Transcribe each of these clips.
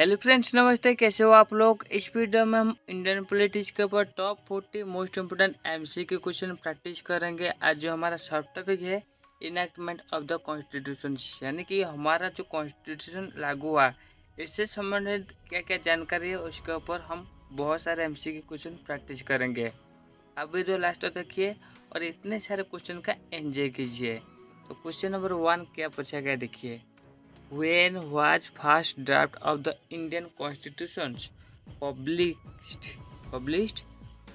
Hello friends, नमस्ते। कैसे हो आप लोग। इस वीडियो में हम इंडियन पॉलिटिक्स के ऊपर top 40 most important MCQ question practice करेंगे। आज जो हमारा सब टॉपिक है इनैक्टमेंट ऑफ द कॉन्स्टिट्यूशन, यानी कि हमारा जो कॉन्स्टिट्यूशन लागू हुआ इससे संबंधित क्या क्या जानकारी है उसके ऊपर हम बहुत सारे एमसीक्यू क्वेश्चन प्रैक्टिस करेंगे। आप वीडियो लास्ट तक देखिए और इतने सारे क्वेश्चन का एंजॉय कीजिए। तो क्वेश्चन नंबर 1 क्या पूछा गया देखिए। When was first draft of the Indian Constitution published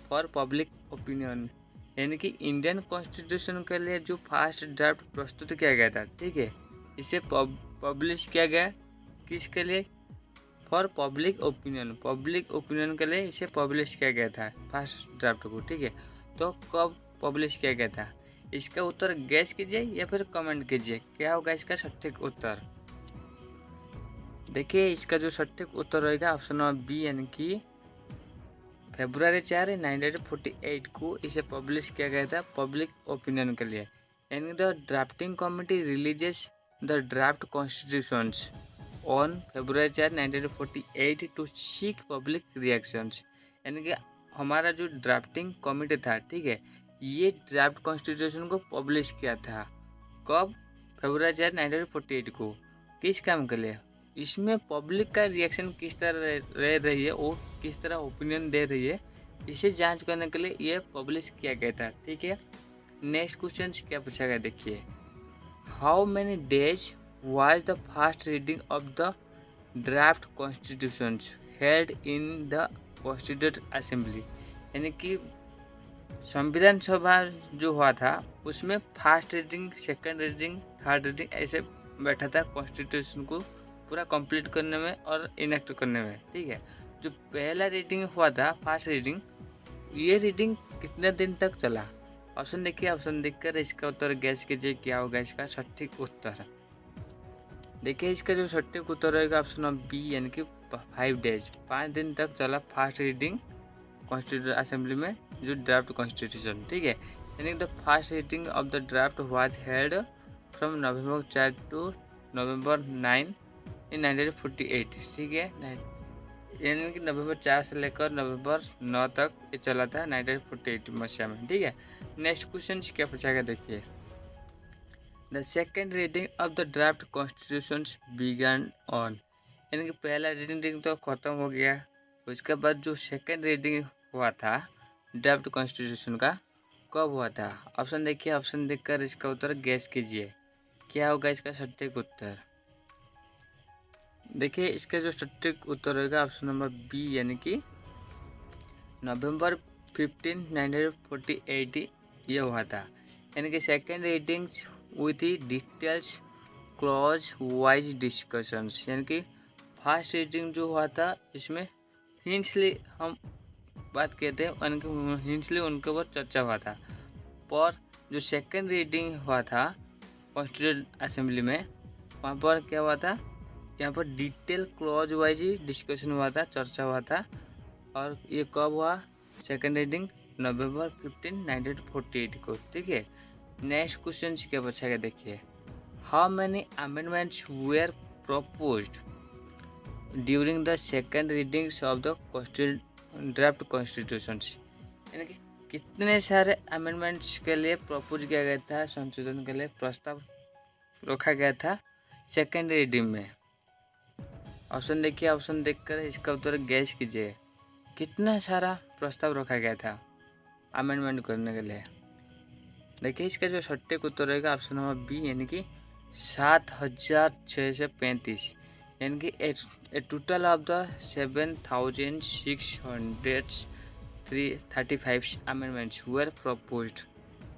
for public opinion? यानी कि इंडियन कॉन्स्टिट्यूशन के लिए जो फर्स्ट ड्राफ्ट प्रस्तुत किया गया था, ठीक है, इसे पब्लिश किया गया किसके लिए? फॉर पब्लिक ओपिनियन के लिए इसे पब्लिश किया गया था फर्स्ट ड्राफ्ट को, ठीक है। तो कब पब्लिश किया गया था? इसका उत्तर गैस कीजिए या फिर कमेंट कीजिए, क्या होगा इसका सटीक उत्तर। देखिए इसका जो सटीक उत्तर रहेगा ऑप्शन नंबर बी, यानी कि February 4, 1948 को इसे पब्लिश किया गया था पब्लिक ओपिनियन के लिए। यानी the drafting committee releases the draft constitutions on February 4, 1948 to seek public reactions. यानी कि हमारा जो ड्राफ्टिंग कमिटी था, ठीक है, ये ड्राफ्ट कॉन्स्टिट्यूशन को पब्लिश किया था कब? February 4, 1948 को। किस काम के लिए? इसमें पब्लिक का रिएक्शन किस तरह रह रही है, वो किस तरह ओपिनियन दे रही है, इसे जांच करने के लिए ये पब्लिश किया गया था, ठीक है। नेक्स्ट क्वेश्चन क्या पूछा गया देखिए। How many days was the first reading of the draft constitution held in the constitute assembly? यानी कि संविधान सभा जो हुआ था उसमें first reading, second reading, third reading ऐसे बैठा था कॉन्स्टिट्यूशन को पूरा कंप्लीट करने में और इनेक्ट करने में, ठीक है। जो पहला रीडिंग हुआ था, फर्स्ट रीडिंग, ये रीडिंग कितने दिन तक चला? ऑप्शन देखिए, ऑप्शन देखकर इसका उत्तर गैस कीजिए क्या होगा इसका सटीक उत्तर। देखिए इसका जो सटीक उत्तर रहेगा ऑप्शन नंबर बी, यानी कि 5 डेज, 5 दिन तक चला फर्स्ट रीडिंग कॉन्स्टिट्यूशन असेंबली में जो ड्राफ्ट कॉन्स्टिट्यूशन, ठीक है। यानी the first reading of the draft was held from November 4 to November 9 in 1948, ठीक है। यानी कि नवंबर 4 से लेकर नवंबर 9 तक ये चला था 1948 मसीहा में, ठीक है। नेक्स्ट क्वेश्चन क्या पूछा गया देखिए। The second reading of the draft constitution began on? यानी कि पहला रीडिंग तो खत्म हो गया, उसके बाद जो सेकेंड रीडिंग हुआ था ड्राफ्ट कॉन्स्टिट्यूशन का, कब हुआ था? ऑप्शन देखिए, ऑप्शन देखकर इसका उत्तर गैस कीजिए क्या होगा इसका सटीक उत्तर। देखिए इसका जो सटीक उत्तर होगा ऑप्शन नंबर बी, यानी कि November 15, 1948 ये हुआ था। यानी कि second readings with details clause wise discussions. यानी कि फर्स्ट रीडिंग जो हुआ था इसमें हिंट्सली हम बात कहते हैं, यानी कि हिंट्सली उनके ऊपर चर्चा हुआ था। पर जो सेकेंड रीडिंग हुआ था कॉन्स्टिट्यूट असेंबली में, वहाँ पर क्या हुआ था? यहाँ पर डिटेल क्लॉज वाइज ही डिस्कशन हुआ था, चर्चा हुआ था। और ये कब हुआ? सेकेंड रीडिंग November 15, 1948 को, ठीक है। नेक्स्ट क्वेश्चन क्या पूछा गया देखिए। How many amendments were proposed during the second readings of the draft constitution? यानी कि कितने सारे अमेंडमेंट्स के लिए प्रपोज किया गया था, संशोधन के लिए प्रस्ताव रखा गया था सेकेंड रीडिंग में? ऑप्शन देखिए, ऑप्शन देखकर इसका उत्तर गैस कीजिए कितना सारा प्रस्ताव रखा गया था अमेंडमेंट करने के लिए। देखिए इसका जो सटीक उत्तर रहेगा ऑप्शन नंबर बी, यानी कि 7,635। यानी कि a total of the 7,635 amendments were proposed.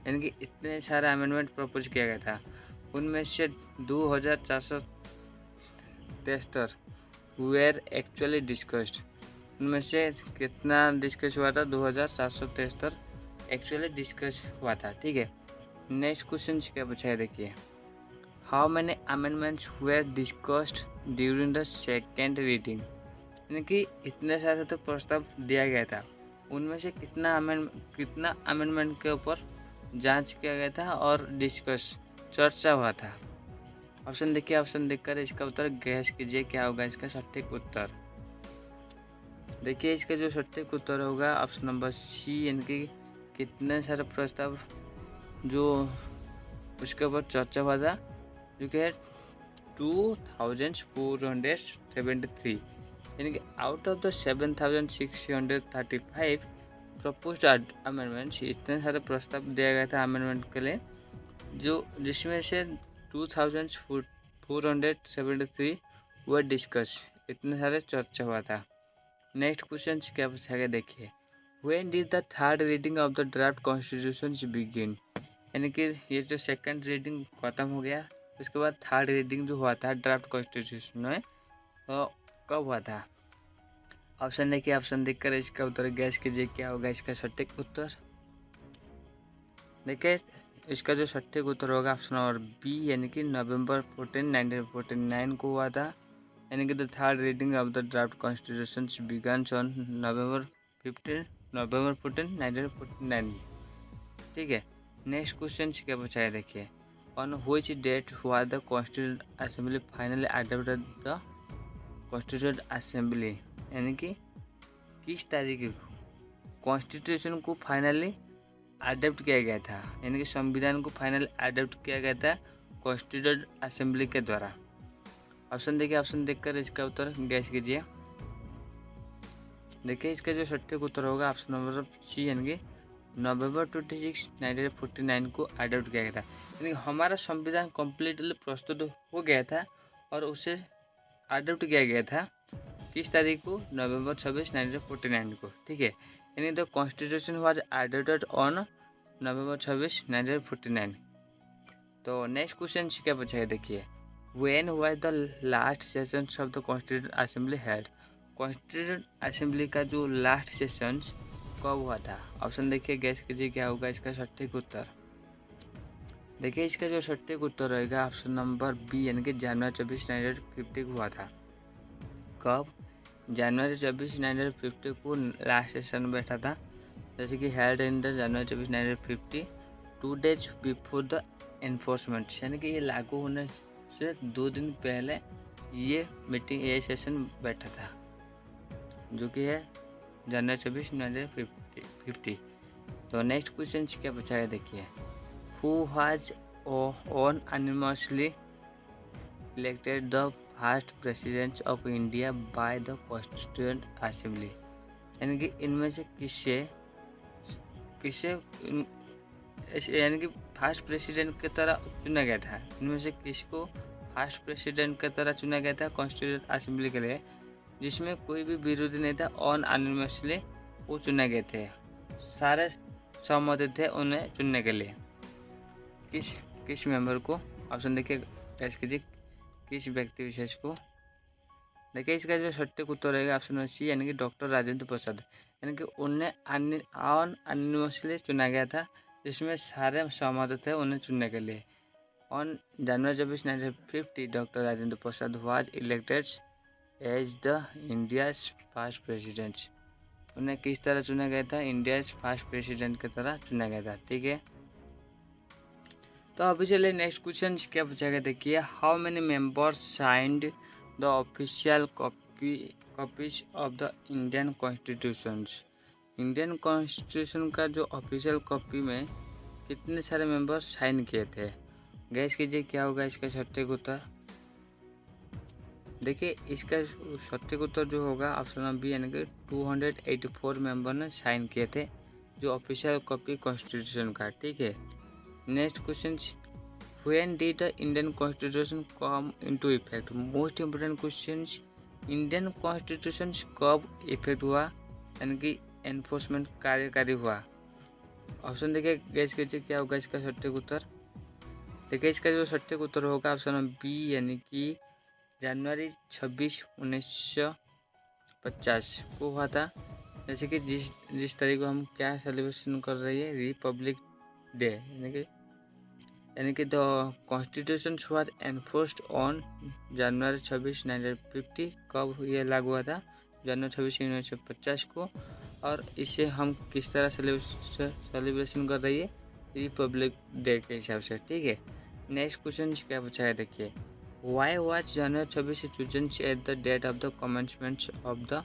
यानी कि इतने सारे अमेंडमेंट प्रपोज किया गया था, उनमें से 2,473 वेर एक्चुअली डिस्कस्ड। उनमें से कितना डिस्कस हुआ था? 2,473 एक्चुअली डिस्कस हुआ था, ठीक है। नेक्स्ट क्वेश्चन क्या पूछा है देखिए। How many amendments were discussed during the second reading? यानी कि इतने सारे तो प्रस्ताव दिया गया था, उनमें से कितना अमेंडमेंट के ऊपर जांच किया गया था और डिस्कस चर्चा हुआ था? ऑप्शन देखिए, ऑप्शन देखकर इसका उत्तर गैस कीजिए क्या होगा इसका सटीक उत्तर। देखिए इसका जो सटीक उत्तर होगा ऑप्शन नंबर सी, यानी कि कितने सारे प्रस्ताव जो उसके ऊपर चर्चा हुआ था, जो कि है 2473, यानी कि out of the 7635 proposed amendments, इतने सारे प्रस्ताव दिया गया था अमेंडमेंट के लिए, जो जिसमें से 2473 वर डिस्कस, इतने सारे चर्चा हुआ था। नेक्स्ट क्वेश्चन क्या पूछा गया देखिए, when did the third reading of the draft constitution begin, यानी कि ये जो सेकंड रीडिंग खत्म हो गया, उसके बाद थर्ड रीडिंग जो हुआ था ड्राफ्ट कॉन्स्टिट्यूशन में, तो कब हुआ था। ऑप्शन देखिए, ऑप्शन देखकर इसका उत्तर गैस कीजिए क्या होगा इसका सटीक उत्तर। देखिए इसका जो सटीक उत्तर होगा ऑप्शन नंबर बी, यानी कि नवंबर 14, 1949 को हुआ था, यानी कि the third reading of the draft constitution began on November 14, 1949। ठीक है। नेक्स्ट क्वेश्चन क्या पूछा है देखिए, ऑन व्हिच डेट हुआ the constituent assembly finally adopted the constituent assembly, यानी कि किस तारीख को कॉन्स्टिट्यूशन को फाइनली अडॉप्ट किया गया था, यानी कि संविधान को फाइनल अडॉप्ट किया गया था कॉन्स्टिट्यूंट असेंबली के द्वारा। ऑप्शन देखिए, ऑप्शन देखकर इसका उत्तर गैस कीजिए। देखिए इसका जो सटीक उत्तर होगा ऑप्शन नंबर सी, यानी कि नवंबर 26, 1949 को अडॉप्ट किया गया था, यानी हमारा संविधान कम्प्लीटली प्रस्तुत हो गया था और उसे अडॉप्ट किया गया था किस तारीख को, नवंबर 26, 1949 को। ठीक है, यानी the constitution was adopted on November 26, 1949। तो नेक्स्ट क्वेश्चन क्या पूछा है देखिए, when was the last session of the constituent assembly held, constituent assembly का जो लास्ट सेशन कब हुआ था। ऑप्शन देखिए, गैस कीजिए क्या होगा इसका सटीक उत्तर। देखिए इसका जो सटीक उत्तर रहेगा ऑप्शन नंबर बी, यानी कि जनवरी 24, 1950 को हुआ था। कब, जनवरी 24, 1950 को लास्ट सेशन बैठा था, जैसे कि held in the January 24, 1950, 2 days before the enforcement, यानी कि ये लागू होने से 2 दिन पहले ये मीटिंग, ये सेशन बैठा था, जो कि है जनवरी 24, 1950। तो नेक्स्ट क्वेश्चन क्या पूछा है देखिए, who has on anonymously elected the first president of India by the constituent assembly, यानी कि इनमें से किसे यानी कि फर्स्ट प्रेसिडेंट की तरह चुना गया था, इनमें से किसको फर्स्ट प्रेसिडेंट की तरह चुना गया था कॉन्स्टिट्यूएंट असेंबली के लिए, जिसमें कोई भी विरोधी नहीं था, ऑन अनोनिमसली वो चुने गए थे, सारे सहमत थे उन्हें चुनने के लिए। किस मेंबर को, ऑप्शन देखिए गैस कीजिए किस व्यक्ति विशेष को। देखिए इसका जो सटीक उत्तर रहेगा ऑप्शन सी, यानी कि डॉक्टर राजेंद्र प्रसाद, यानी कि उन्हें ऑन अनोनिमसली चुना गया था, जिसमें सारे सहमत थे उन्हें चुनने के लिए। On January 24, 1950 doctor Rajendra Prasad was elected as the India's first president, उन्हें किस तरह चुना गया था, इंडियाज फर्स्ट प्रेसिडेंट की तरह चुना गया था। ठीक है, तो अभी चलिए नेक्स्ट क्वेश्चन क्या पूछा गया देखिए, how many members signed the official copies of the Indian constitution, Indian constitution का जो ऑफिशियल कॉपी में कितने सारे मेंबर्स साइन किए थे, गैस कीजिए क्या होगा इसका सटीक उत्तर। देखिए इसका सटीक उत्तर जो होगा ऑप्शन नंबर बी, यानी कि 284 मेंबर ने साइन किए थे जो ऑफिशियल कॉपी कॉन्स्टिट्यूशन का। ठीक है, next question, when did the Indian constitution come into effect, most important question, Indian constitution कब इफेक्ट हुआ, यानी कि एनफोर्समेंट कार्यकारी हुआ। ऑप्शन देखिए, गैस कीजिए क्या होगा इसका सटीक उत्तर। देखिए इसका जो सटीक उत्तर होगा ऑप्शन नंबर बी, यानी कि जनवरी 26, 1950 को हुआ था, जैसे कि जिस तारीख को हम क्या सेलिब्रेशन कर रही है, रिपब्लिक डे, यानी कि the constitution was enforced on January 26, 1950। कब ये लागू हुआ था, जनवरी 26, 1950 को, और इसे हम किस तरह सेलिब्रेशन कर रही है, रिपब्लिक डे के हिसाब से। ठीक है, नेक्स्ट क्वेश्चन क्या पूछा है देखिए, why was January 26 chosen at the date of the commencement of the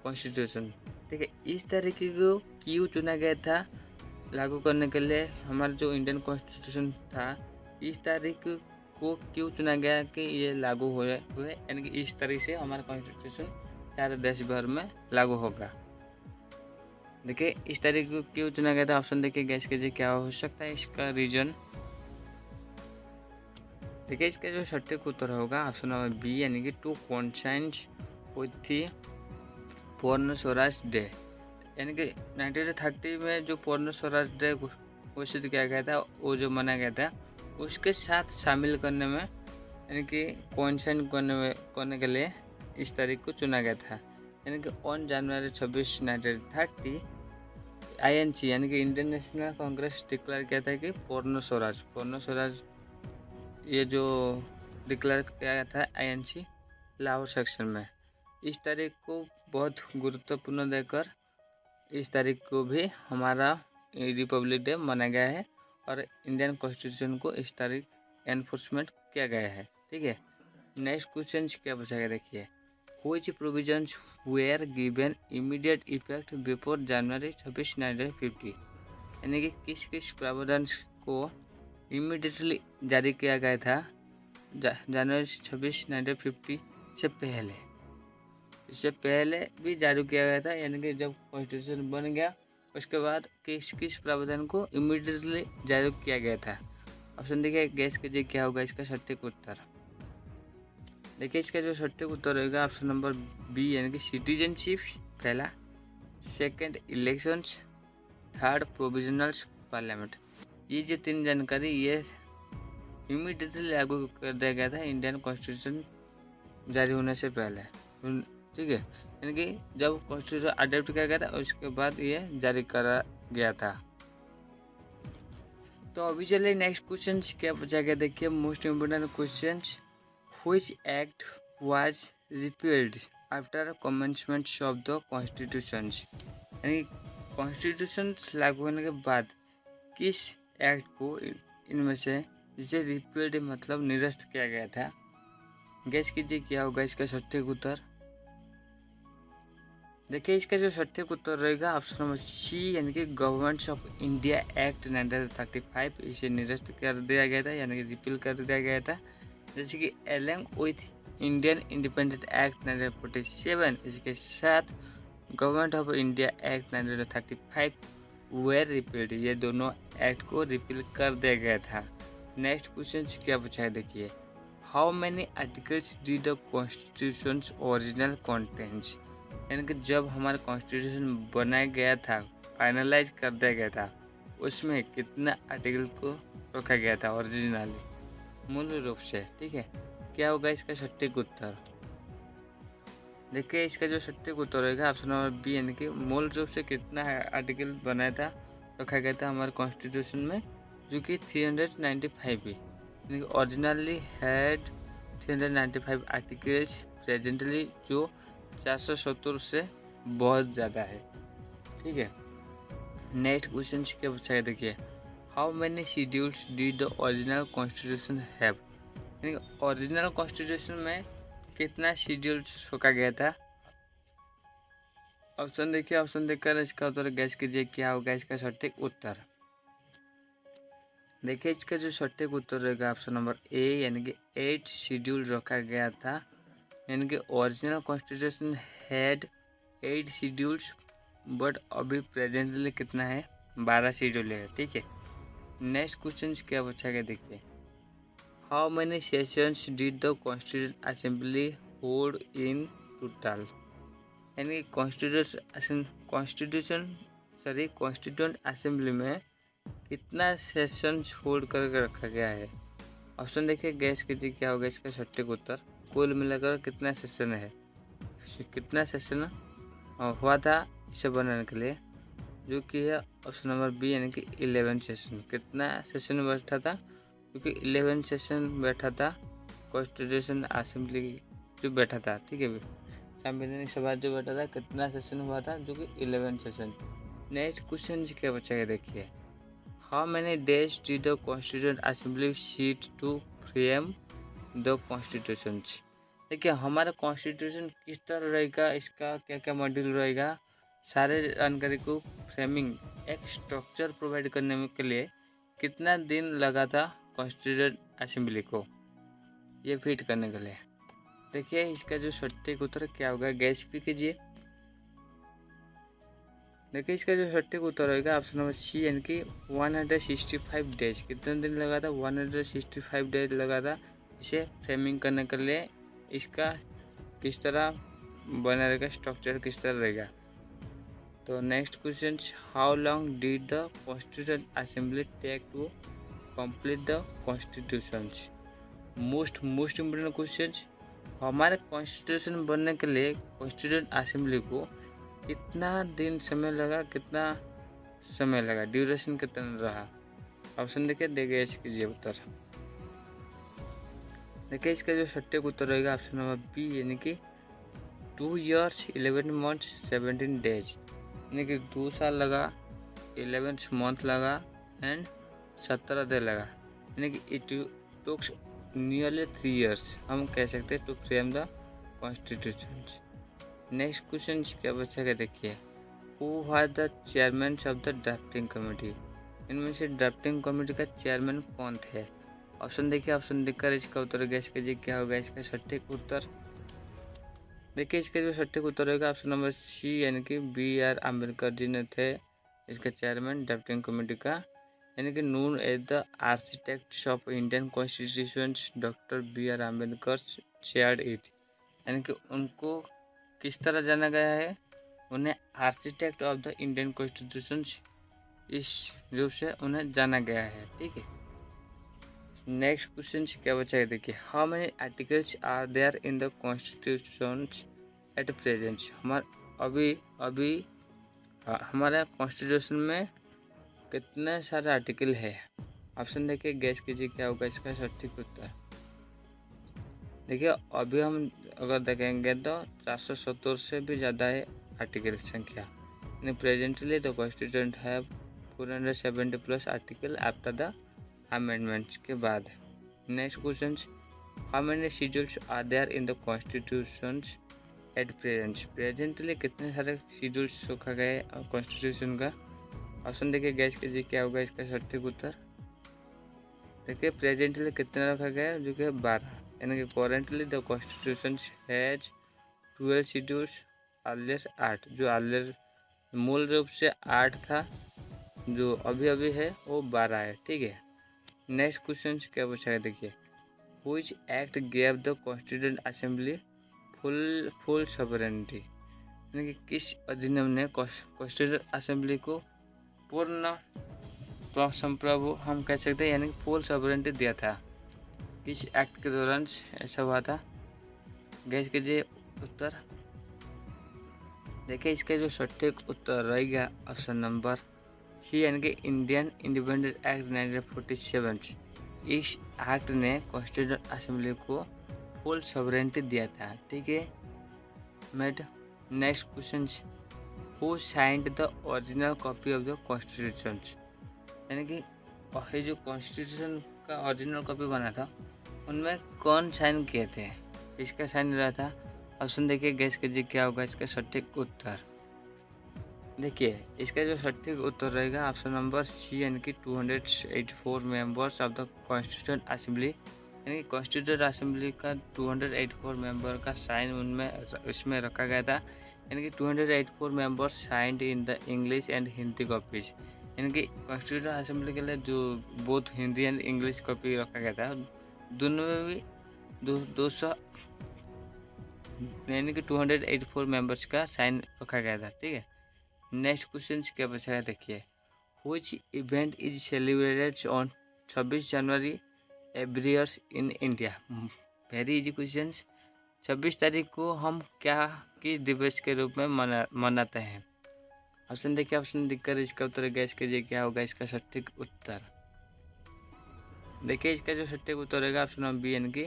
constitution. ठीक है, इस तरीके को क्यों चुना गया था लागू करने के लिए? हमारा जो इंडियन कॉन्स्टिट्यूशन था, इस तारीख को क्यों चुना गया कि ये लागू हुए यानी कि इस तरीके से हमारा कॉन्स्टिट्यूशन सारे देश भर में लागू होगा। देखिए, इस तारीख को क्यों चुना गया था? ऑप्शन देखिए, गैस कीजिए क्या हो सकता है इसका रीजन। देखिए, इसका जो सटीक उत्तर होगा ऑप्शन नंबर बी, यानी कि टू कॉन्साइंस विथ थी पूर्ण स्वराज डे। यानी कि 1930 में जो पूर्ण स्वराज डे घोषित किया गया था, वो जो मनाया गया था, उसके साथ शामिल करने में यानी कि कोइंसाइड करने के लिए इस तारीख को चुना गया था। यानी कि ऑन जनवरी 26 1930 INC यानी कि इंडियन नेशनल कांग्रेस डिक्लेयर किया था कि पूर्ण स्वराज ये जो डिक्लेयर किया गया था INC लाहौर सेक्शन में। इस तारीख को बहुत गुरुत्वपूर्ण देकर इस तारीख को भी हमारा रिपब्लिक डे मनाया गया है और इंडियन कॉन्स्टिट्यूशन को इस तारीख एनफोर्समेंट किया गया है। ठीक है, नेक्स्ट क्वेश्चन क्या पूछा गया देखिए, which provisions were given immediate effect before January 26 1950। यानी कि किस किस प्रावधान को इमीडिएटली जारी किया गया था जनवरी 26 1950 से पहले। इससे पहले भी जारी किया गया था, यानी कि जब कॉन्स्टिट्यूशन बन गया उसके बाद किस किस प्रावधान को इमीडिएटली जारी किया गया था। ऑप्शन देखिए, गैस कीजिए क्या होगा इसका सटीक उत्तर। देखिए, इसका जो सटीक उत्तर होगा ऑप्शन नंबर बी, यानी कि सिटीजनशिप पहला, सेकंड इलेक्शंस, थर्ड प्रोविजनल्स पार्लियामेंट। ये जो तीन जानकारी ये इमीडिएटली लागू कर दिया गया था इंडियन कॉन्स्टिट्यूशन जारी होने से पहले। ठीक है, यानी कि जब कॉन्स्टिट्यूशन अडॉप्ट किया गया था उसके बाद ये जारी करा गया था। तो अभी चलिए नेक्स्ट क्वेश्चन क्या पूछा गया देखिए, most important question, which act was repealed after commencement of the constitution. यानी कॉन्स्टिट्यूशन लागू होने के बाद किस एक्ट को इनमें से जिसे रिपील्ड मतलब निरस्त किया गया था। गैस कीजिए क्या होगा इसका सटीक उत्तर। देखिए, इसका जो सटीक उत्तर रहेगा ऑप्शन नंबर सी, यानी कि गवर्नमेंट ऑफ इंडिया एक्ट 1935, इसे निरस्त कर दिया गया था यानी कि रिपील कर दिया गया था। जैसे कि along with Indian independent act 1947, इसके साथ government of India act 1935 were repealed, ये दोनों एक्ट को रिपील कर दिया गया था। नेक्स्ट क्वेश्चन क्या पूछा है देखिए, how many articles D the constitution original contents. यानी कि जब हमारा कॉन्स्टिट्यूशन बनाया गया था, फाइनलाइज कर दिया गया था, उसमें कितना आर्टिकल को रखा गया था ओरिजिनली मूल रूप से। ठीक है, क्या होगा इसका सटीक उत्तर। देखिए, इसका जो सटीक उत्तर होगा ऑप्शन नंबर बी, यानी कि मूल रूप से कितना आर्टिकल बनाया था रखा गया था हमारे कॉन्स्टिट्यूशन में, जो कि 395 भी, यानी कि ओरिजिनली हैड 395 आर्टिकल्स, प्रेजेंटली जो 470 से बहुत ज़्यादा है। ठीक है, नेक्स्ट क्वेश्चन क्या पूछा है देखिए, how many schedules did the original constitution have. यानी ओरिजिनल कॉन्स्टिट्यूशन में कितना शेड्यूल्स रखा गया था। ऑप्शन देखिए, ऑप्शन देखकर इसका उत्तर गैस कीजिए क्या होगा इसका सटीक उत्तर। देखिए, इसका जो सटीक उत्तर रहेगा ऑप्शन नंबर ए, यानी कि 8 शेड्यूल रखा गया था। यानी कि original constitution had 8 schedules, but अभी प्रेजेंटली कितना है, 12 शेड्यूल है। ठीक है, नेक्स्ट क्वेश्चन क्या पूछा गया देखिए, how many sessions did the constitution assembly hold in total. यानी कॉन्स्टिट्यूंट असेंबली में कितना सेशंस होल्ड करके रखा गया है। ऑप्शन देखिए, गैस कीजिए क्या होगा इसका सटीक उत्तर। कुल मिलाकर कितना सेशन है, कितना सेशन हुआ था इसे बनाने के लिए, जो कि है ऑप्शन नंबर बी, यानी कि 11 सेशन। कितना सेशन बैठा था, क्योंकि 11 सेशन बैठा था कॉन्स्टिट्यूशन असेंबली जो बैठा था। ठीक है, संवैधानिक सभा जो बैठा था, कितना सेशन हुआ था, जो कि 11 सेशन। नेक्स्ट क्वेश्चन क्या बचा है देखिए, how many days did the constitution assembly sit to frame the constitution. देखिए हमारा कॉन्स्टिट्यूशन किस तरह रहेगा, इसका क्या क्या मॉड्यूल रहेगा, सारे जानकारी को फ्रेमिंग एक स्ट्रक्चर प्रोवाइड करने में के लिए कितना दिन लगा था कॉन्स्टिट्यूशन असेंबली को ये फिट करने के लिए। देखिए इसका जो सटीक उत्तर क्या होगा, गैस भी कीजिए। देखिए इसका जो सटीक उत्तर होगा ऑप्शन नंबर सी यानी कि 165 डेज। कितने दिन लगा था, 165 डेज लगा था इसे फ्रेमिंग करने के लिए। इसका किस तरह बना रहेगा, स्ट्रक्चर किस तरह रहेगा। तो next question, how long did the constitution assembly take to complete the constitution. Most important question, हमारे कॉन्स्टिट्यूशन बनने के लिए कॉन्स्टिट्यूशन असेंबली को कितना दिन समय लगा, कितना समय लगा, ड्यूरेशन कितना रहा। ऑप्शन देखिए इसके उत्तर। देखिए इसका जो सटीक उत्तर रहेगा ऑप्शन नंबर बी यानी कि 2 years 11 months 17 days, यानी कि 2 साल लगा, 11 month लगा एंड 17 दिन लगा, यानी कि इट टुक्स नियरली 3 years हम कह सकते हैं to frame the constitution. Next question क्या बच्चा का देखिए, who was the chairman of the drafting committee. इनमें से ड्राफ्टिंग कमेटी का चेयरमैन कौन थे। ऑप्शन देखिए, ऑप्शन देखकर इसका उत्तर गैस कीजिए क्या होगा इसका सटीक उत्तर। देखिए इसका जो सटीक उत्तर होगा ऑप्शन नंबर सी यानी कि BR अम्बेडकर जी ने थे इसका चेयरमैन ड्राफ्टिंग कमेटी का, यानी कि known as the architects of Indian constitution doctor BR Ambedkar chaired it, यानी कि उनको किस तरह जाना गया है, उन्हें architect of the Indian constitution इस रूप से उन्हें जाना गया है। ठीक है, नेक्स्ट क्वेश्चन क्या बचा है देखिए, how many articles are there in the constitution at present. अभी हमारे कॉन्स्टिट्यूशन में कितने सारे आर्टिकल है। ऑप्शन देखिए गैस कीजिए क्या होगा इसका सटीक उत्तर। देखिए अभी हम अगर देखेंगे तो 470 से भी ज़्यादा है आर्टिकल संख्या, यानी प्रेजेंटली द कॉन्स्टिट्यूशन है 470 plus article after the amendments के बाद। Next question, how many schedules are there in the constitution at present. Presently कितने सारे शेड्यूल्स रखा गया है कॉन्स्टिट्यूशन का। ऑप्शन देखिए गैस कीजिए क्या होगा इसका सटीक उत्तर। देखिए प्रेजेंटली कितना रखा गया है, जो कि 12, यानी कि currently the constitution has 12 schedules, earlier 8, जो अर्लियर मूल रूप से 8 था, जो अभी है वो 12 है। ठीक है, नेक्स्ट क्वेश्चन क्या पूछा है देखिए, which act gave the constitution assembly full sovereignty, यानी कि किस अधिनियम ने कॉन्स्टिट्यूशन असेंबली को पूर्ण संप्रभु हम कह सकते हैं, यानी कि फुल सॉवरेनिटी दिया था। किस एक्ट के दौरान ऐसा हुआ था, गैस कीजिए उत्तर। देखिए इसका जो सटीक उत्तर रहेगा ऑप्शन नंबर सी यानी कि इंडियन इंडिपेंडेंस एक्ट 1947। इस एक्ट ने कॉन्स्टिट्यूशन असेंबली को फुल सॉवरेनिटी दिया था। ठीक है mad, next question, who signed the original copy of the constitution, यानी कि ये जो कॉन्स्टिट्यूशन का ओरिजिनल कॉपी बना था उनमें कौन साइन किए थे, इसका साइन रहा था। ऑप्शन देखिए गैस कीजिए क्या होगा इसका सटीक उत्तर। देखिए इसका जो सटीक उत्तर रहेगा ऑप्शन नंबर सी यानी कि 284 members of the constitution assembly, यानी कि कॉन्स्टिट्यूशन असेंबली का 284 मेंबर का साइन उनमें इसमें रखा गया था, यानी कि 284 members signed in the English and Hindi copies, यानी कि कॉन्स्टिट्यूशन असेंबली के लिए जो both Hindi and English copy रखा गया था, दोनों में भी 200 यानी कि 284 मेंबर्स का साइन रखा गया था। ठीक है, नेक्स्ट क्वेश्चन क्या बचा है देखिए, which event is celebrated on 26 January every year in India. Very easy question, 26 तारीख को हम क्या किस दिवस के रूप में मनाते हैं। ऑप्शन देखिए, ऑप्शन दिखकर इसका उत्तर गैस कीजिए क्या होगा इसका सटीक उत्तर। देखिए इसका जो सटीक उत्तर होगा ऑप्शन नंबर बी यानी कि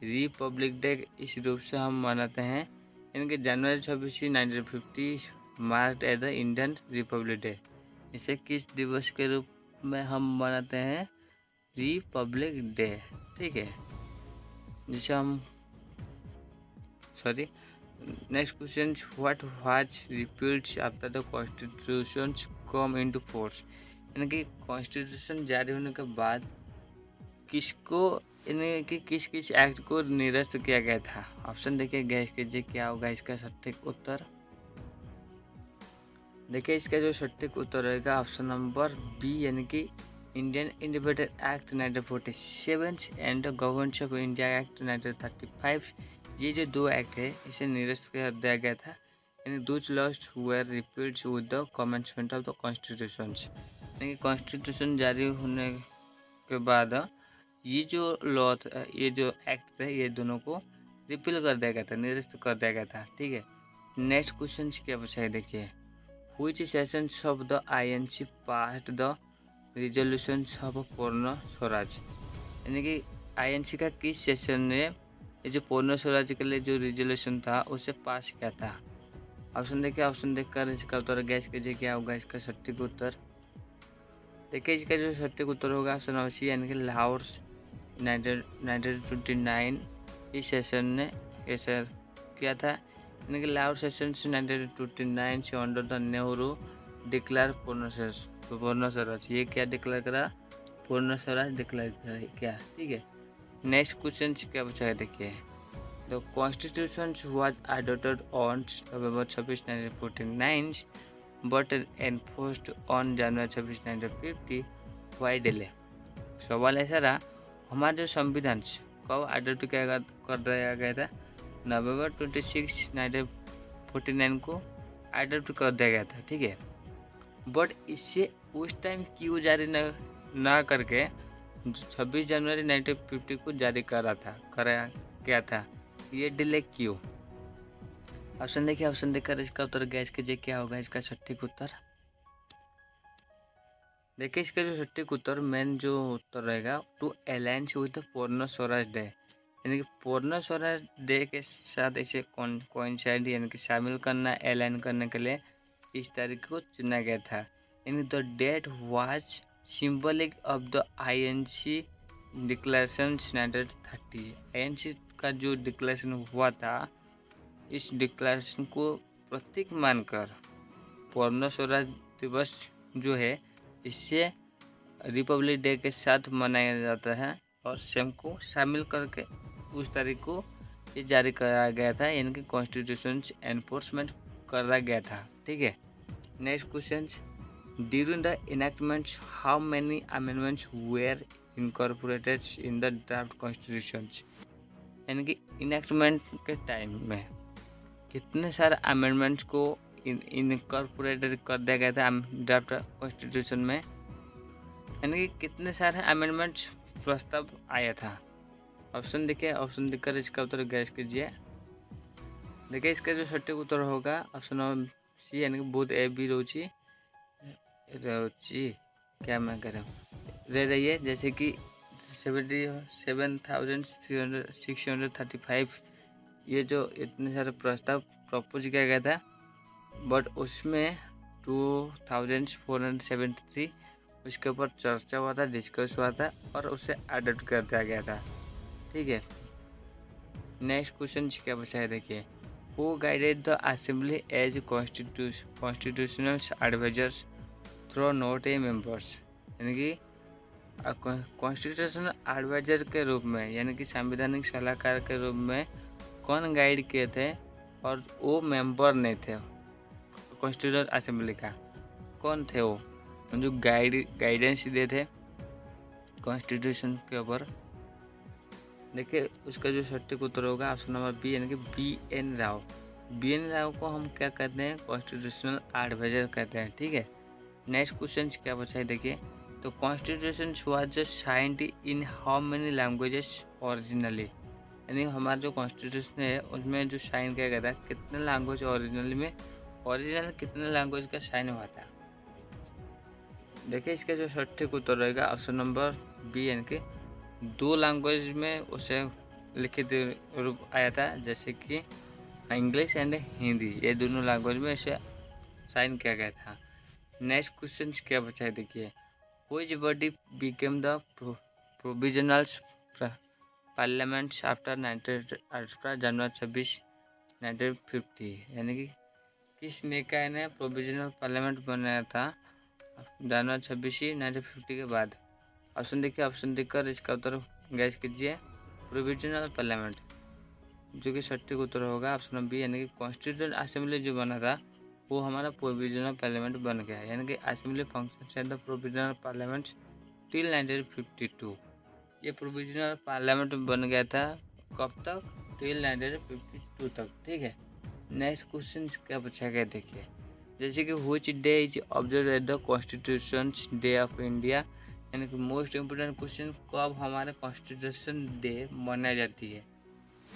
रिपब्लिक डे इस रूप से हम मनाते हैं, यानी कि January 26 1950 marked as the Indian republic day. इसे किस दिवस के रूप में हम मनाते हैं, रिपब्लिक डे। ठीक है, जिसे हम sorry next question, what was repealed after the constitution come into force, यानी कि कॉन्स्टिट्यूशन जारी होने के बाद किसको यानी कि किस किस एक्ट को निरस्त किया गया था। ऑप्शन देखिए गैस कीजिए क्या होगा इसका सटीक उत्तर। देखिए इसका जो सटीक उत्तर रहेगा ऑप्शन नंबर बी, यानी कि Indian independent act 1947 and government of India act 1935। ये जो दो एक्ट है इसे निरस्त कर दिया गया था, यानी those laws were repealed with the commencement of the constitution, यानी कि कॉन्स्टिट्यूशन जारी होने के बाद ये जो लॉ था, ये जो एक्ट थे, ये दोनों को रिपील कर दिया गया था, निरस्त कर दिया गया था। ठीक है, नेक्स्ट क्वेश्चन क्या पूछा है देखिए, which sessions of the INC passed the resolutions of पूर्ण स्वराज, यानी कि आईएनसी का किस सेशन ने ये जो पूर्ण स्वराज के लिए जो रिजोल्यूशन था उसे पास किया था। ऑप्शन देखिए, ऑप्शन देखकर इसका उत्तर गैस कीजिए क्या होगा इसका सटीक उत्तर। देखिए इसका जो सटीक उत्तर होगा ऑप्शन नंबर सी, यानी कि लाहौर 1929 इस सेशन ने ऐसा किया था, यानी कि लाहौर सेशन 1929 से अंडर द नेहरू डिक्लेयर पूर्ण स्वराज, ये क्या डिक्लेयर करा, पूर्ण स्वराज डिक्लेयर किया। ठीक है, नेक्स्ट क्वेश्चन क्या पूछा है देखिए, the constitution was adopted on November 26, 1949 but enforced on January 26, 1950, why delay. सवाल ऐसा रहा, हमारा जो संविधान कब अडॉप्ट कर दिया गया था, नवंबर 26, 1949 को अडॉप्ट कर दिया गया था। ठीक है, बट इससे उस टाइम क्यों जारी ना करके 26 जनवरी 1950 को जारी कराया गया था, ये डिले क्यों। ऑप्शन देखिए, ऑप्शन देखकर इसका उत्तर गैस कीजिए क्या होगा इसका सटीक उत्तर। देखिए इसका जो सटीक उत्तर मेन जो उत्तर रहेगा, टू अलाइन विद पूर्ण स्वराज डे, यानी कि पूर्ण स्वराज डे के साथ इसे कोइंसाइड यानी कि शामिल करना, अलाइन करने के लिए इस तारीख को चुना गया था, यानी the date was symbolic of the INC declaration 1930। INC का जो डिक्लेरेशन हुआ था, इस डिक्लेरेशन को प्रतीक मानकर पूर्ण स्वराज दिवस जो है इससे रिपब्लिक डे के साथ मनाया जाता है, और सेम को शामिल करके उस तारीख को ये जारी कराया गया था, यानी कि कॉन्स्टिट्यूशन एनफोर्समेंट करा गया था। ठीक है, next question, during the enactment how many amendments were incorporated in the draft constitution, यानी कि इनैक्टमेंट के टाइम में कितने सारे अमेंडमेंट्स को इनकॉर्पोरेटेड कर दिया गया था ड्राफ्ट कॉन्स्टिट्यूशन में, यानी कि कितने सारे अमेंडमेंट्स प्रस्ताव आया था। ऑप्शन देखिए, ऑप्शन देखकर इसका उत्तर गैस कीजिए। देखिए इसका जो सटीक उत्तर होगा ऑप्शन नंबर सी, यानी कि बोध ए बी रोची क्या मैं कह रहा हूँ रह रही है, जैसे कि 77,635 ये जो इतने सारे प्रस्ताव प्रपोज किया गया था, बट उसमें 2473 उसके ऊपर चर्चा हुआ था, डिस्कस हुआ था और उसे अडॉप्ट कर दिया गया था। ठीक है, नेक्स्ट क्वेश्चन क्या बचा है देखिए, who guided the assembly as constitutional advisers through not a members, यानी कि कॉन्स्टिट्यूशनल एडवाइजर के रूप में, यानी कि संवैधानिक सलाहकार के रूप में कौन गाइड किए थे, और वो मेंबर नहीं थे कॉन्स्टिट्यूशनल असेंबली का, कौन थे वो जो गाइडेंस दिए थे कॉन्स्टिट्यूशन के ऊपर। देखिए उसका जो सटीक उत्तर होगा ऑप्शन नंबर बी, यानी कि BN राव। BN राव को हम क्या कहते हैं, कॉन्स्टिट्यूशनल एडवाइजर कहते हैं। ठीक है, नेक्स्ट क्वेश्चन क्या बचा है देखिए, तो constitution was signed in how many languages originally, यानी हमारा जो कॉन्स्टिट्यूशन है उसमें जो साइन किया गया था कितने लैंग्वेज ओरिजिनल में, ओरिजिनल कितने लैंग्वेज का साइन हुआ था। देखिए इसका जो सटीक उत्तर रहेगा ऑप्शन नंबर बी, यानी कि 2 लैंग्वेज में उसे लिखित रूप आया था, जैसे कि इंग्लिश एंड हिंदी, ये दोनों लैंग्वेज में इसे साइन किया गया था। नेक्स्ट क्वेश्चन क्या बचा है देखिए, which body became the provisional parliaments after जनवरी 26 1950, यानी कि किस निकाय ने प्रोविजनल पार्लियामेंट बनाया था जनवरी 26 1950 के बाद? ऑप्शन देखिए, ऑप्शन देखकर इसका उत्तर गैस कीजिए। प्रोविजनल पार्लियामेंट, जो कि सटीक उत्तर होगा ऑप्शन बी, यानी कि कॉन्स्टिट्यूंट असेंबली जो बना था वो हमारा प्रोविजनल पार्लियामेंट बन गया, यानी कि assembly function at the provisional parliament till 1952। ये प्रोविजनल पार्लियामेंट बन गया था कब तक? टिल 1952 तक, ठीक है। नेक्स्ट क्वेश्चन क्या पूछा गया देखिए, जैसे कि which day is observe at the constitution day of India, यानी कि मोस्ट इम्पोर्टेंट क्वेश्चन, कब हमारे कॉन्स्टिट्यूशन डे मनाई जाती है?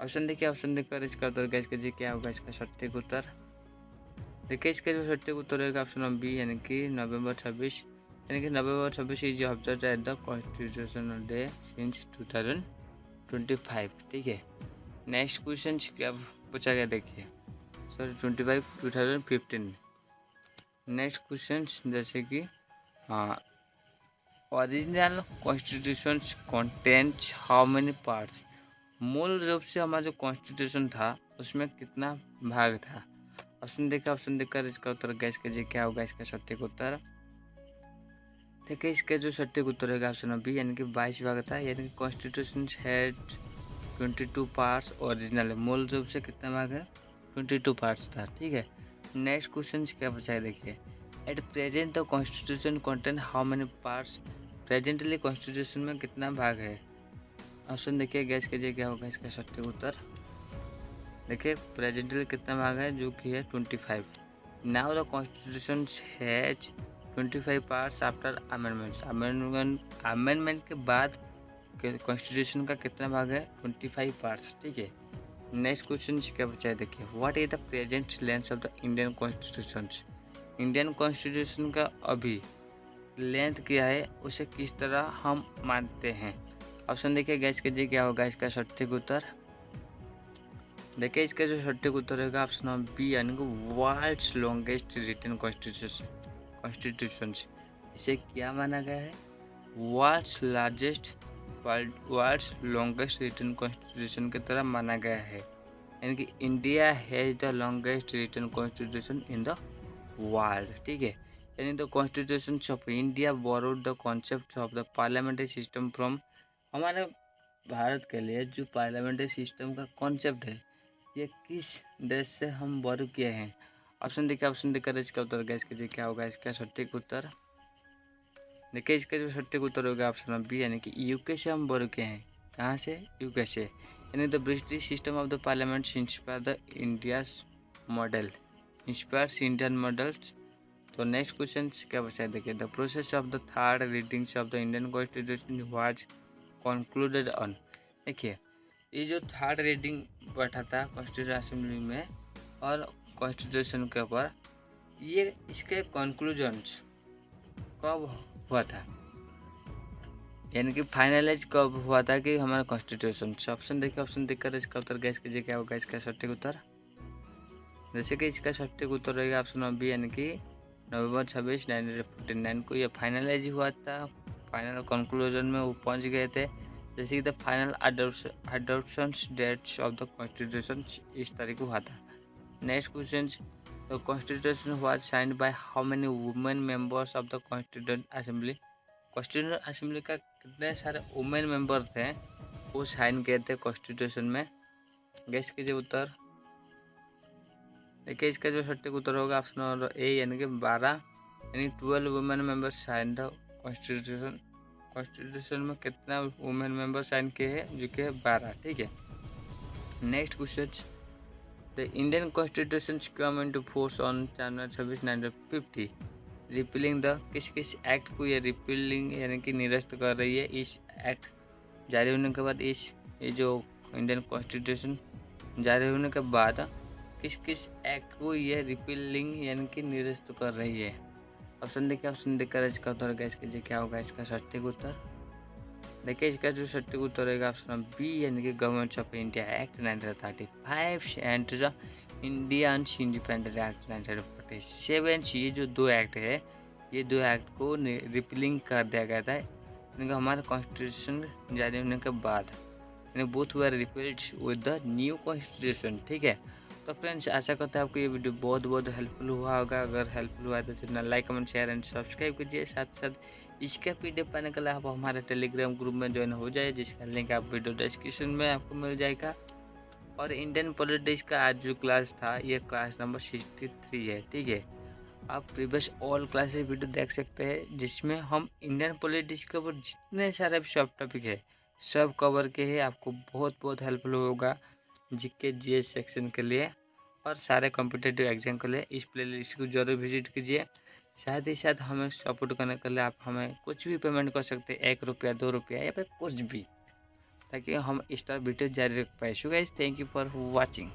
ऑप्शन देखिए, ऑप्शन देखकर इसका उत्तर गैस कीजिए क्या होगा इसका सटीक उत्तर। देखिए इसका जो सटीक उत्तर होगा ऑप्शन बी, यानी कि नवंबर 26, यानी कि नवंबर 26 is observe at the constitutional day since 2025, ठीक है। नेक्स्ट क्वेश्चन क्या पूछा गया देखिए, सॉरी 2015। नेक्स्ट क्वेश्चन जैसे कि original constitution contents how many parts, मूल रूप से हमारा जो कॉन्स्टिट्यूशन था उसमें कितना भाग था? ऑप्शन देखा, ऑप्शन देखकर इसका उत्तर गैस कीजिए क्या होगा इसका सटीक उत्तर। देखिए इसका जो सटीक उत्तर होगा ऑप्शन बी, यानी कि 22 भाग था, यानी कि कॉन्स्टिट्यूशन हैड 22 पार्ट्स ओरिजिनल, मूल रूप से कितना भाग है? 22 पार्ट्स था, ठीक है। नेक्स्ट क्वेश्चन क्या पूछा है देखिए, at present the constitution content how many parts, presently constitution में कितना भाग है? ऑप्शन देखिए, गैस कीजिए क्या होगा इसका सटीक उत्तर। देखिए प्रेजेंटली कितना भाग है, जो कि है 25। Now the constitution has 25 parts after amendments, amendment के बाद कॉन्स्टिट्यूशन का कितना भाग है? 25 पार्ट्स, ठीक है। नेक्स्ट क्वेश्चन क्या बचा है देखिए, what is the present length of the Indian constitution, Indian constitution का अभी लेंथ क्या है, उसे किस तरह हम मानते हैं? ऑप्शन देखिए, गैस कीजिए क्या होगा इसका सटीक उत्तर। देखिए इसका जो सटीक उत्तर होगा ऑप्शन बी, यानी कि वर्ल्ड्स लॉन्गेस्ट रिटन कॉन्स्टिट्यूशन, इसे क्या माना गया है? वर्ल्ड्स लॉन्गेस्ट रिटन कॉन्स्टिट्यूशन की तरह माना गया है, यानी कि India has the longest written constitution in the world, ठीक है। यानी the constitution of India borrowed the concept of the parliamentary system from, हमारे भारत के लिए जो पार्लियामेंट्री सिस्टम का कॉन्सेप्ट है ये किस देश से हम बोरो किए हैं? ऑप्शन देखिए, ऑप्शन देकर इसका उत्तर गैस कीजिए क्या होगा इसका सटीक उत्तर। देखिए इसका जो सटीक उत्तर होगा ऑप्शन बी, यानी कि यूके से हम बोरो किए हैं। कहाँ से? यूके से, यानी the British system of the parliament inspire the India's model, inspires Indian models. तो नेक्स्ट क्वेश्चन क्या बचा है देखिए, the process of the third readings of the Indian constitution was concluded on. देखिए ये जो थर्ड रीडिंग बैठा था कॉन्स्टिट्यूशन असेंबली में और कॉन्स्टिट्यूशन के ऊपर, ये इसके कंक्लूजन्स कब हुआ था, यानी कि फाइनलाइज कब हुआ था कि हमारा कॉन्स्टिट्यूशन? ऑप्शन देखिए, ऑप्शन देखकर इसका उत्तर गैस कीजिए क्या होगा इसका सटीक उत्तर। जैसे कि इसका सटीक उत्तर रहेगा ऑप्शन बी, यानी कि नवंबर 26 1949 को ये फाइनलाइज हुआ था, फाइनल कंक्लूजन में वो पहुंच गए थे, जैसे कि the final adoption dates of the constitution इस तारीख को हुआ था। Next question, the constitution was signed by how many women members of the constituent assembly, constituent assembly का कितने सारे वुमेन मेंबर थे वो साइन किए थे कॉन्स्टिट्यूशन में? गैस कीजिए उत्तर। देखिए इसका जो सटीक उत्तर होगा ऑप्शन ए, यानी कि 12, यानी 12 women member sign the constitution. Constitution में कितना वुमेन मेंबर साइन किए हैं, जो कि है 12, ठीक है। Next question, the Indian constitution come into force on January 26 1950, repealing the, किस किस एक्ट को ये रिपीलिंग यानी कि निरस्त कर रही है? इस एक्ट जारी होने के बाद, इस ये जो इंडियन कॉन्स्टिट्यूशन जारी होने के बाद किस किस एक्ट को ये रिपीलिंग यानी कि निरस्त कर रही है? ऑप्शन देखिए, ऑप्शन देकर इसका उत्तर गैस कीजिए क्या होगा इसका सटीक उत्तर। देखिए इसका जो सटीक उत्तर रहेगा ऑप्शन बी, यानी कि government of India act 1935 and the Indian independence act 1947। ये जो दो एक्ट है, ये दो एक्ट को रिपीलिंग कर दिया गया था, यानी कि हमारा कॉन्स्टिट्यूशन जारी होने के बाद, and both were repealed with the new constitution. ठीक है, तो फ्रेंड्स आशा करता है आपको ये वीडियो बहुत बहुत हेल्पफुल हुआ होगा। अगर हेल्पफुल हुआ है तो channel like comment share and subscribe कीजिए। साथ साथ इसका PDF पाने के लिए आप हमारे टेलीग्राम ग्रुप में ज्वाइन हो जाए, जिसका लिंक आप वीडियो डिस्क्रिप्शन में आपको मिल जाएगा। और इंडियन पॉलिटिक्स का आज जो क्लास था ये क्लास नंबर 63 है। ठीक है, आप प्रीवियस ऑल क्लासेस वीडियो देख सकते हैं, जिसमें हम इंडियन पॉलिटिक्स के ऊपर जितने सारे सब टॉपिक है सब कवर के हैं। आपको बहुत बहुत हेल्पफुल होगा GK GS सेक्शन के लिए और सारे कॉम्पिटिटिव एग्जाम के लिए। इस प्लेलिस्ट को जरूर विजिट कीजिए। साथ ही साथ हमें सपोर्ट करने के लिए आप हमें कुछ भी पेमेंट कर सकते हैं, 1 रुपया 2 रुपया या फिर कुछ भी, ताकि हम इस तरह वीडियो जारी रख पाए। So guys, thank you for watching.